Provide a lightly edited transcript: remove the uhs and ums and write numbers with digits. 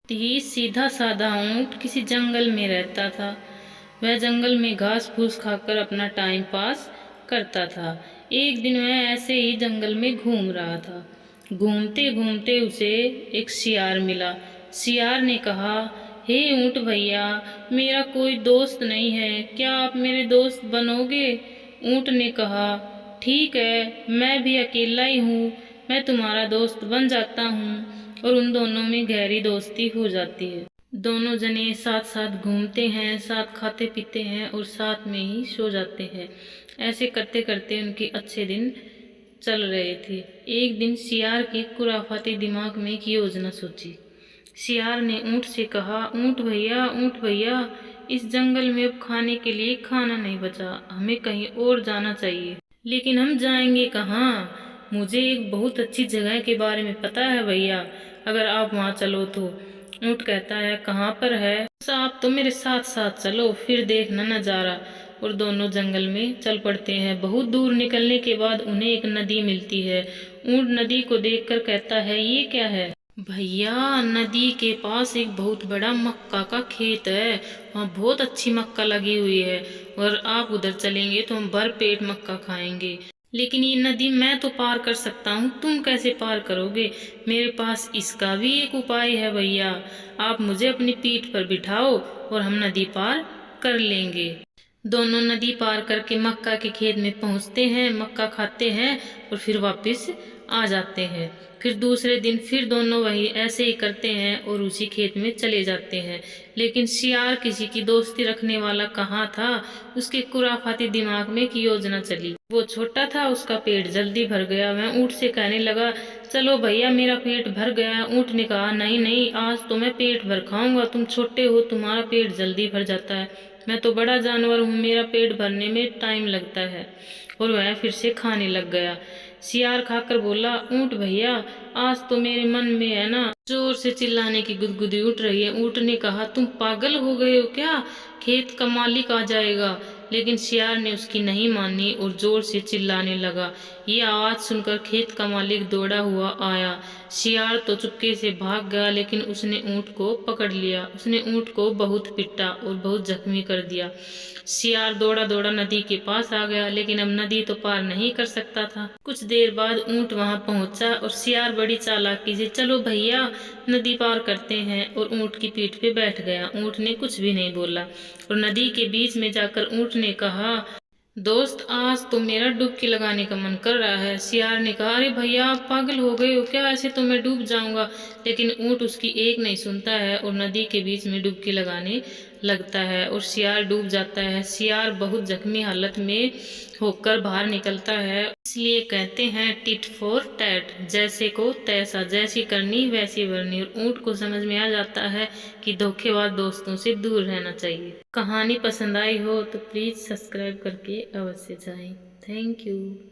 ही सीधा साधा ऊंट किसी जंगल में रहता था। वह जंगल में घास फूस खाकर अपना टाइम पास करता था। एक दिन वह ऐसे ही जंगल में घूम रहा था। घूमते घूमते उसे एक शियार मिला। शियार ने कहा, हे ऊंट भैया, मेरा कोई दोस्त नहीं है, क्या आप मेरे दोस्त बनोगे? ऊंट ने कहा, ठीक है, मैं भी अकेला ही हूँ, मैं तुम्हारा दोस्त बन जाता हूँ। और उन दोनों में गहरी दोस्ती हो जाती है। दोनों जने साथ साथ घूमते हैं, साथ खाते पीते हैं और साथ में ही सो जाते हैं। ऐसे करते करते उनके अच्छे दिन चल रहे थे। एक दिन शियार के खुराफाती दिमाग में एक योजना सोची। शियार ने ऊंट से कहा, ऊंट भैया, इस जंगल में अब खाने के लिए खाना नहीं बचा, हमें कहीं और जाना चाहिए। लेकिन हम जाएंगे कहाँ? मुझे एक बहुत अच्छी जगह के बारे में पता है भैया, अगर आप वहाँ चलो तो। ऊँट कहता है, कहाँ पर है? बस आप तो मेरे साथ साथ चलो, फिर देखना नज़ारा। और दोनों जंगल में चल पड़ते हैं। बहुत दूर निकलने के बाद उन्हें एक नदी मिलती है। ऊँट नदी को देखकर कहता है, ये क्या है? भैया, नदी के पास एक बहुत बड़ा मक्का का खेत है, वहाँ बहुत अच्छी मक्का लगी हुई है और आप उधर चलेंगे तो हम भर पेट मक्का खाएंगे। लेकिन ये नदी मैं तो पार कर सकता हूँ, तुम कैसे पार करोगे? मेरे पास इसका भी एक उपाय है भैया, आप मुझे अपनी पीठ पर बिठाओ और हम नदी पार कर लेंगे। दोनों नदी पार करके मक्का के खेत में पहुंचते हैं, मक्का खाते हैं और फिर वापस आ जाते हैं। फिर दूसरे दिन फिर दोनों वही ऐसे ही करते हैं और उसी खेत में चले जाते हैं। लेकिन शियार किसी की दोस्ती रखने वाला कहाँ था? उसके खुराफाती दिमाग में एक योजना चली। वो छोटा था, उसका पेट जल्दी भर गया। वह ऊँट से कहने लगा, चलो भैया, मेरा पेट भर गया। ऊँट ने कहा, नहीं नहीं, आज तो मैं पेट भर खाऊंगा, तुम छोटे हो, तुम्हारा पेट जल्दी भर जाता है, मैं तो बड़ा जानवर हूँ, मेरा पेट भरने में टाइम लगता है। और वह फिर से खाने लग गया। शियार खाकर बोला, ऊँट भैया, आज तो मेरे मन में है ना जोर से चिल्लाने की गुदगुदी उठ रही है। ऊँट ने कहा, तुम पागल हो गए हो क्या? खेत का मालिक आ जाएगा। लेकिन शियार ने उसकी नहीं मानी और जोर से चिल्लाने लगा। ये आवाज सुनकर खेत का मालिक दौड़ा हुआ आया। शियार तो चुपके से भाग गया, लेकिन उसने ऊँट को पकड़ लिया। उसने ऊँट को बहुत पिटा और बहुत जख्मी कर दिया। शियार दौड़ा दौड़ा नदी के पास आ गया, लेकिन अब नदी तो पार नहीं कर सकता था। कुछ देर बाद ऊँट वहां पहुंचा और शियार बड़ी चालाकी से, चलो भैया, नदी पार करते हैं, और ऊँट की पीठ पे बैठ गया। ऊँट ने कुछ भी नहीं बोला और नदी के बीच में जाकर ऊँट ने कहा, दोस्त, आज तो मेरा डुबकी लगाने का मन कर रहा है। शियार ने कहा, अरे भैया, आप पागल हो गए हो क्या? ऐसे तो मैं डूब जाऊंगा। लेकिन ऊँट उसकी एक नहीं सुनता है और नदी के बीच में डुबकी लगाने लगता है और शियार डूब जाता है। शियार बहुत जख्मी हालत में होकर बाहर निकलता है। इसलिए कहते हैं, टिट फॉर टैट, जैसे को तैसा, जैसी करनी वैसी भरनी। और ऊँट को समझ में आ जाता है कि धोखेबाज दोस्तों से दूर रहना चाहिए। कहानी पसंद आई हो तो प्लीज़ सब्सक्राइब करके अवश्य जाएं। Thank you.